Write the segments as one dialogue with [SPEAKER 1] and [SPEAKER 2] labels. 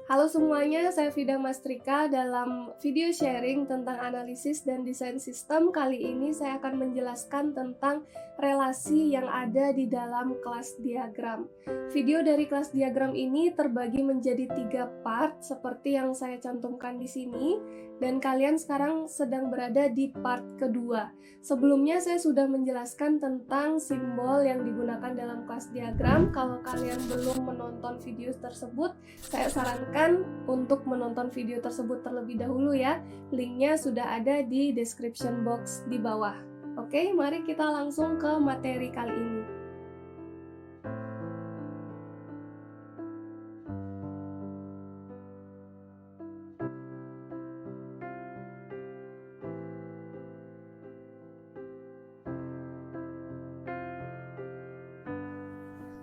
[SPEAKER 1] Halo semuanya, saya Vida Mastrika. Dalam video sharing tentang analisis dan desain sistem, kali ini saya akan menjelaskan tentang relasi yang ada di dalam kelas diagram. Video dari kelas diagram ini terbagi menjadi 3 part seperti yang saya cantumkan di sini, dan kalian sekarang sedang berada di part kedua. Sebelumnya saya sudah menjelaskan tentang simbol yang digunakan dalam kelas diagram. Kalau kalian belum menonton video tersebut, saya sarankan untuk menonton video tersebut terlebih dahulu ya. Linknya sudah ada di description box di bawah. Oke, mari kita langsung ke materi kali ini.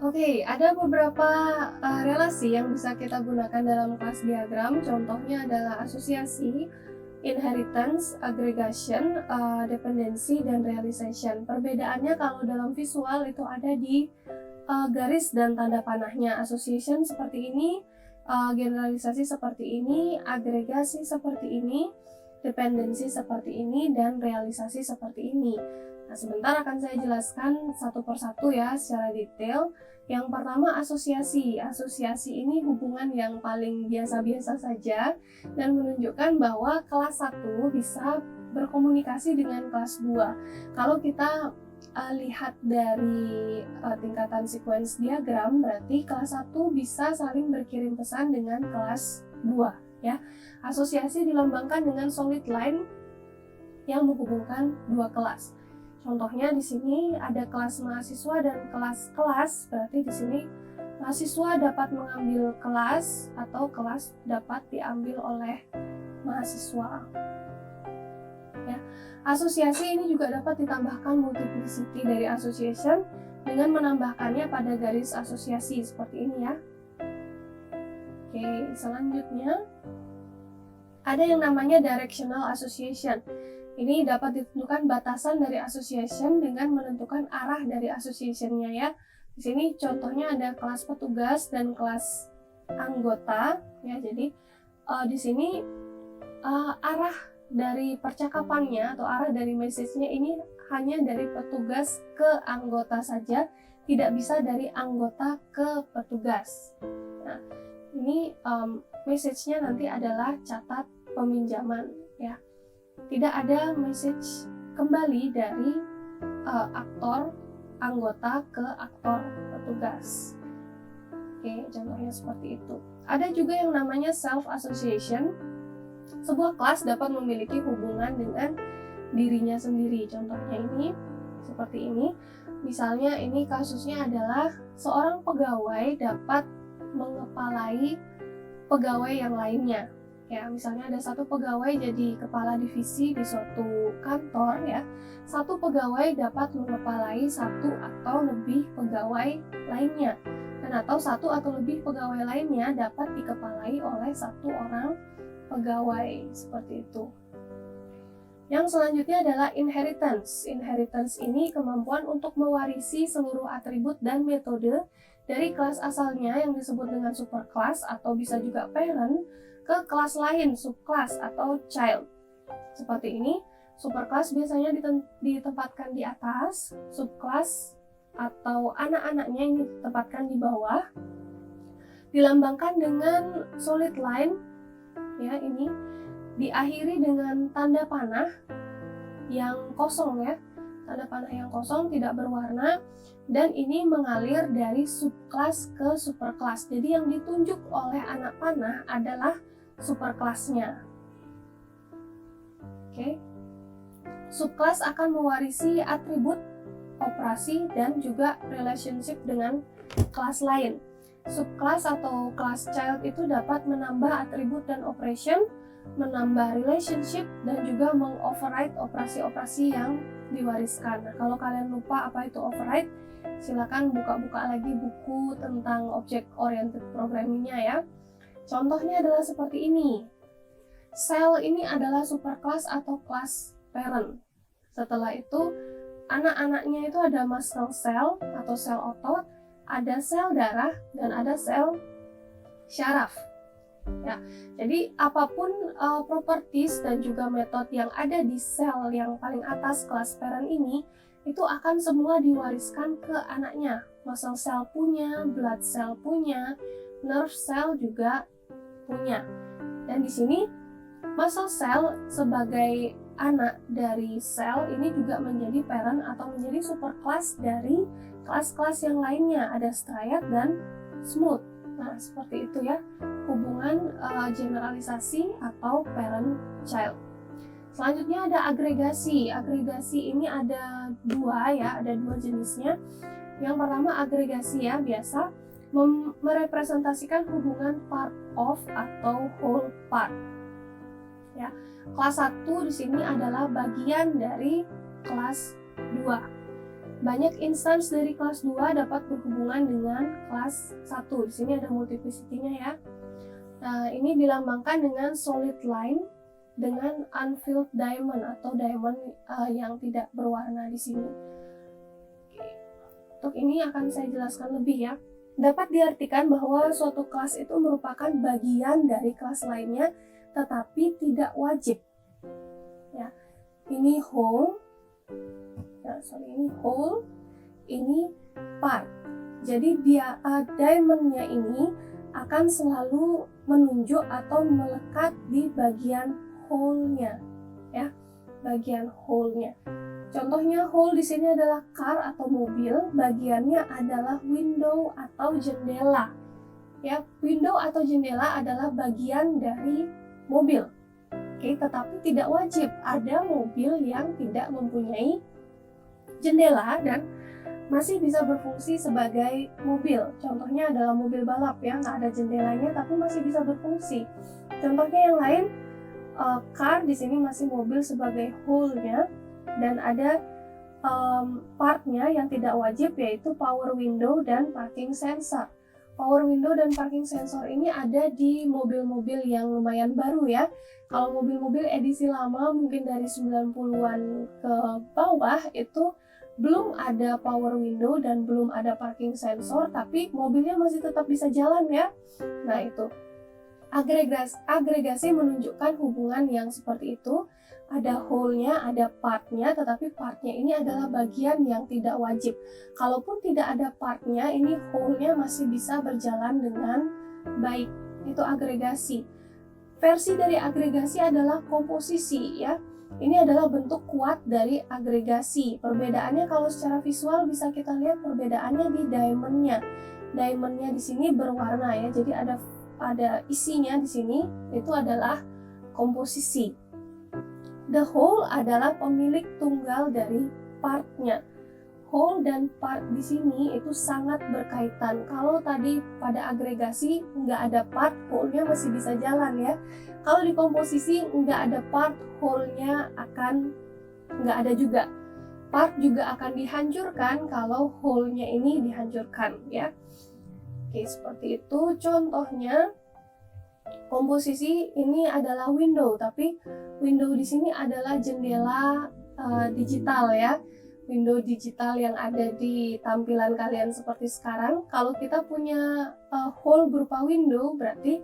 [SPEAKER 1] Oke, ada beberapa relasi yang bisa kita gunakan dalam kelas diagram. Contohnya adalah asosiasi, inheritance, aggregation, dependency, dan realization. Perbedaannya kalau dalam visual itu ada di garis dan tanda panahnya. Association seperti ini, generalisasi seperti ini, agregasi seperti ini, dependensi seperti ini, dan realisasi seperti ini. Nah, sebentar akan saya jelaskan satu persatu ya secara detail. Yang pertama asosiasi. Asosiasi ini hubungan yang paling biasa-biasa saja dan menunjukkan bahwa kelas 1 bisa berkomunikasi dengan kelas 2. Kalau kita lihat dari tingkatan sequence diagram, berarti kelas 1 bisa saling berkirim pesan dengan kelas 2 ya. Asosiasi dilambangkan dengan solid line yang menghubungkan dua kelas. Contohnya di sini ada kelas mahasiswa dan kelas-kelas, berarti di sini mahasiswa dapat mengambil kelas atau kelas dapat diambil oleh mahasiswa. Ya. Asosiasi ini juga dapat ditambahkan multiplicity dari association dengan menambahkannya pada garis asosiasi seperti ini ya. Oke, selanjutnya ada yang namanya directional association. Ini dapat ditentukan batasan dari association dengan menentukan arah dari association-nya ya. Di sini contohnya ada kelas petugas dan kelas anggota ya. Jadi di sini arah dari percakapannya atau arah dari message-nya ini hanya dari petugas ke anggota saja, tidak bisa dari anggota ke petugas. Nah, ini message-nya nanti adalah catat peminjaman ya. Tidak ada message kembali dari aktor anggota ke aktor petugas. Oke, contohnya seperti itu. Ada juga yang namanya self-association. Sebuah kelas dapat memiliki hubungan dengan dirinya sendiri. Contohnya ini, seperti ini. Misalnya ini kasusnya adalah seorang pegawai dapat mengepalai pegawai yang lainnya. Ya, misalnya ada satu pegawai jadi kepala divisi di suatu kantor ya. Satu pegawai dapat mengepalai satu atau lebih pegawai lainnya. Dan atau satu atau lebih pegawai lainnya dapat dikepalai oleh satu orang pegawai, seperti itu. Yang selanjutnya adalah inheritance. Inheritance ini kemampuan untuk mewarisi seluruh atribut dan metode dari kelas asalnya yang disebut dengan superclass atau bisa juga parent ke kelas lain, subclass atau child. Seperti ini, superclass biasanya ditempatkan di atas, subclass atau anak-anaknya ini ditempatkan di bawah. Dilambangkan dengan solid line, ya ini diakhiri dengan tanda panah yang kosong ya. Tanda panah yang kosong tidak berwarna dan ini mengalir dari subclass ke superclass. Jadi yang ditunjuk oleh anak panah adalah superclassnya. Oke. Subclass akan mewarisi atribut, operasi, dan juga relationship dengan kelas lain. Subclass atau class child itu dapat menambah atribut dan operation, menambah relationship, dan juga mengoverride operasi-operasi yang diwariskan. Nah, kalau kalian lupa apa itu override, silakan buka-buka lagi buku tentang object oriented programming-nya ya. Contohnya adalah seperti ini. Sel ini adalah superclass atau kelas parent. Setelah itu, anak-anaknya itu ada muscle cell atau sel otot, ada sel darah, dan ada sel syaraf. Ya, jadi apapun properties dan juga metode yang ada di sel yang paling atas kelas parent ini, itu akan semua diwariskan ke anaknya. Muscle cell punya, blood cell punya, nerve cell juga punya. Dan di sini muscle cell sebagai anak dari sel ini juga menjadi parent atau menjadi superclass dari kelas-kelas yang lainnya. Ada striate dan smooth. Nah, seperti itu ya hubungan generalisasi atau parent child. Selanjutnya ada agregasi. Agregasi ini ada dua jenisnya. Yang pertama agregasi ya, biasa merepresentasikan hubungan part of atau whole part. Ya, kelas 1 di sini adalah bagian dari kelas 2. Banyak instance dari kelas 2 dapat berhubungan dengan kelas 1. Di sini ada multiplicity-nya ya. Nah, ini dilambangkan dengan solid line dengan unfilled diamond atau diamond yang tidak berwarna di sini. Untuk ini akan saya jelaskan lebih ya. Dapat diartikan bahwa suatu kelas itu merupakan bagian dari kelas lainnya, tetapi tidak wajib. Ya, ini whole. Ini whole, ini part. Jadi dia diamondnya ini akan selalu menunjuk atau melekat di bagian whole-nya, ya, bagian whole-nya. Contohnya whole di sini adalah car atau mobil, bagiannya adalah window atau jendela. Ya, window atau jendela adalah bagian dari mobil. Oke, tetapi tidak wajib ada mobil yang tidak mempunyai jendela dan masih bisa berfungsi sebagai mobil. Contohnya adalah mobil balap ya, nggak ada jendelanya tapi masih bisa berfungsi. Contohnya yang lain, car di sini masih mobil sebagai whole-nya, dan ada part-nya yang tidak wajib yaitu power window dan parking sensor. Power window dan parking sensor ini ada di mobil-mobil yang lumayan baru ya. Kalau mobil-mobil edisi lama mungkin dari 90-an ke bawah itu belum ada power window dan belum ada parking sensor, tapi mobilnya masih tetap bisa jalan ya. Nah, itu agregasi menunjukkan hubungan yang seperti itu. Ada whole-nya, ada part-nya, tetapi part-nya ini adalah bagian yang tidak wajib. Kalaupun tidak ada part-nya, ini whole-nya masih bisa berjalan dengan baik. Itu agregasi. Versi dari agregasi adalah komposisi ya. Ini adalah bentuk kuat dari agregasi. Perbedaannya kalau secara visual bisa kita lihat perbedaannya di diamondnya. Diamondnya di sini berwarna ya, jadi ada isinya di sini, itu adalah komposisi. The whole adalah pemilik tunggal dari partnya. Whole dan part di sini itu sangat berkaitan. Kalau tadi pada agregasi nggak ada part, whole-nya masih bisa jalan ya. Kalau di komposisi nggak ada part, whole-nya akan nggak ada juga. Part juga akan dihancurkan kalau whole-nya ini dihancurkan ya. Oke, seperti itu. Contohnya komposisi ini adalah window, tapi window di sini adalah jendela digital ya. Window digital yang ada di tampilan kalian seperti sekarang. Kalau kita punya whole berupa window, berarti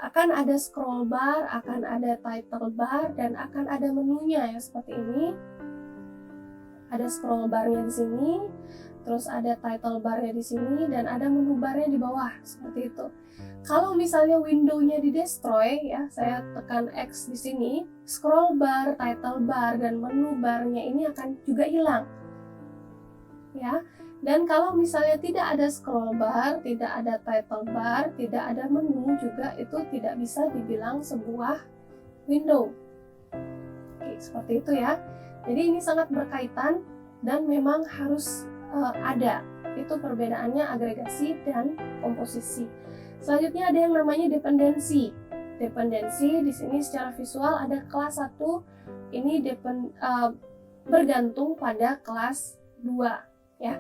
[SPEAKER 1] akan ada scroll bar, akan ada title bar, dan akan ada menunya ya seperti ini. Ada scroll barnya di sini, terus ada title barnya di sini, dan ada menu barnya di bawah seperti itu. Kalau misalnya window-nya di destroy ya, saya tekan X di sini, scroll bar, title bar, dan menu barnya ini akan juga hilang. Ya. Dan kalau misalnya tidak ada scroll bar, tidak ada title bar, tidak ada menu juga, itu tidak bisa dibilang sebuah window. Oke, seperti itu ya. Jadi ini sangat berkaitan dan memang harus ada. Itu perbedaannya agregasi dan komposisi. Selanjutnya ada yang namanya dependensi. Dependensi di sini secara visual ada kelas 1 ini bergantung pada kelas 2 ya.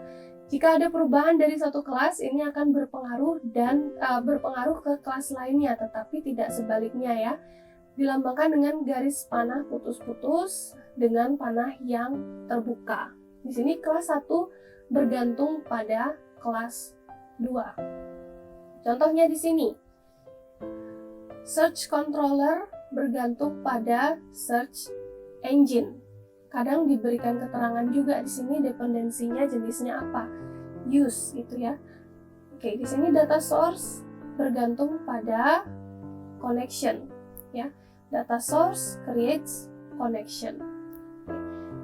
[SPEAKER 1] Jika ada perubahan dari satu kelas, ini akan berpengaruh ke kelas lainnya, tetapi tidak sebaliknya ya. Dilambangkan dengan garis panah putus-putus dengan panah yang terbuka. Di sini kelas 1 bergantung pada kelas 2. Contohnya di sini. Search controller bergantung pada search engine. Kadang diberikan keterangan juga di sini dependensinya jenisnya apa. Use gitu ya. Oke, di sini data source bergantung pada connection ya. Data source creates connection.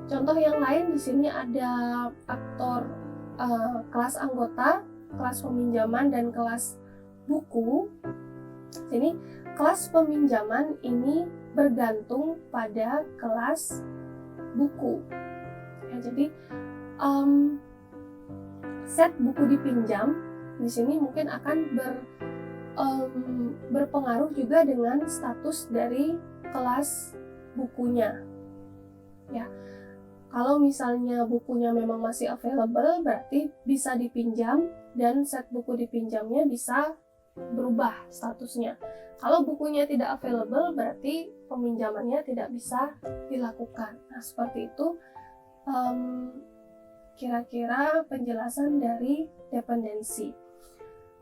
[SPEAKER 1] Contoh yang lain di sini ada aktor kelas anggota, kelas peminjaman, dan kelas buku. Sini kelas peminjaman ini bergantung pada kelas buku. Ya, jadi set buku dipinjam di sini mungkin akan berpengaruh juga dengan status dari kelas bukunya. Ya. Kalau misalnya bukunya memang masih available, berarti bisa dipinjam dan set buku dipinjamnya bisa berubah statusnya. Kalau bukunya tidak available, berarti peminjamannya tidak bisa dilakukan. Nah, seperti itu kira-kira penjelasan dari dependensi.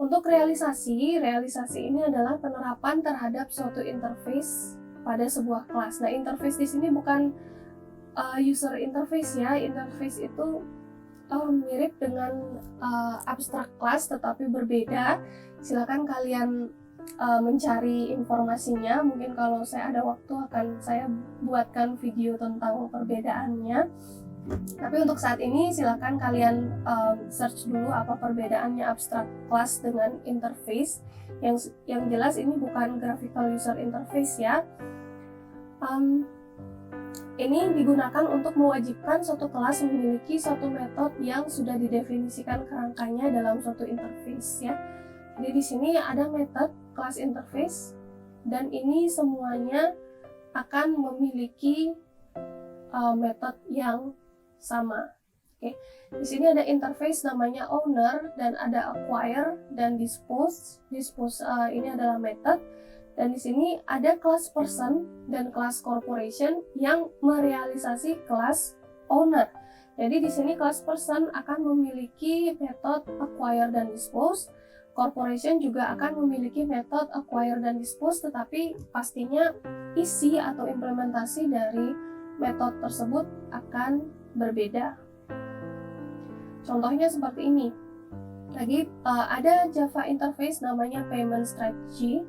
[SPEAKER 1] Untuk realisasi ini adalah penerapan terhadap suatu interface pada sebuah kelas. Nah, interface di sini bukan user interface ya. Interface itu mirip dengan abstract class tetapi berbeda. Silakan kalian mencari informasinya. Mungkin kalau saya ada waktu akan saya buatkan video tentang perbedaannya. Tapi untuk saat ini silakan kalian search dulu apa perbedaannya abstract class dengan interface. Yang jelas ini bukan graphical user interface ya. Ini digunakan untuk mewajibkan suatu kelas memiliki suatu metode yang sudah didefinisikan kerangkanya dalam suatu interface ya. Jadi di sini ada metode kelas interface dan ini semuanya akan memiliki metode yang sama. Oke. Di sini ada interface namanya owner dan ada acquire dan dispose. Dispose ini adalah metode. Dan di sini ada kelas person dan kelas corporation yang merealisasi kelas owner. Jadi di sini kelas person akan memiliki metode acquire dan dispose. Corporation juga akan memiliki metode acquire dan dispose, tetapi pastinya isi atau implementasi dari metode tersebut akan berbeda. Contohnya seperti ini. Lagi ada Java interface namanya payment strategy.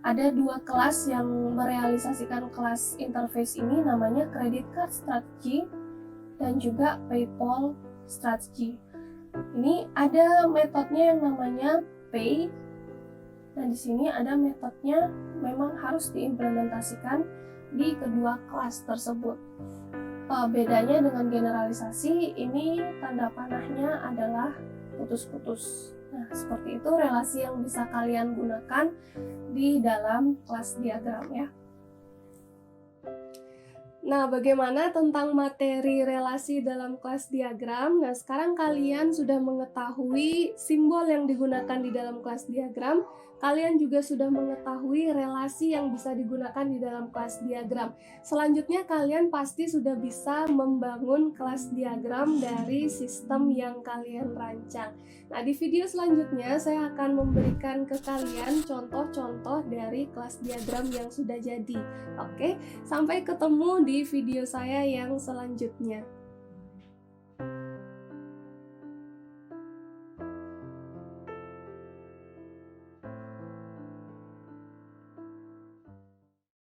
[SPEAKER 1] Ada dua kelas yang merealisasikan kelas interface ini namanya credit card strategy dan juga PayPal strategy. Ini ada metodenya yang namanya pay dan di sini ada metodenya memang harus diimplementasikan di kedua kelas tersebut. Bedanya dengan generalisasi, ini tanda panahnya adalah putus-putus. Nah, seperti itu relasi yang bisa kalian gunakan di dalam kelas diagram ya. Nah, bagaimana tentang materi relasi dalam kelas diagram? Nah, sekarang kalian sudah mengetahui simbol yang digunakan di dalam kelas diagram. Kalian juga sudah mengetahui relasi yang bisa digunakan di dalam kelas diagram. Selanjutnya, kalian pasti sudah bisa membangun kelas diagram dari sistem yang kalian rancang. Nah, di video selanjutnya saya akan memberikan ke kalian contoh-contoh dari kelas diagram yang sudah jadi. Oke, sampai ketemu di video saya yang selanjutnya.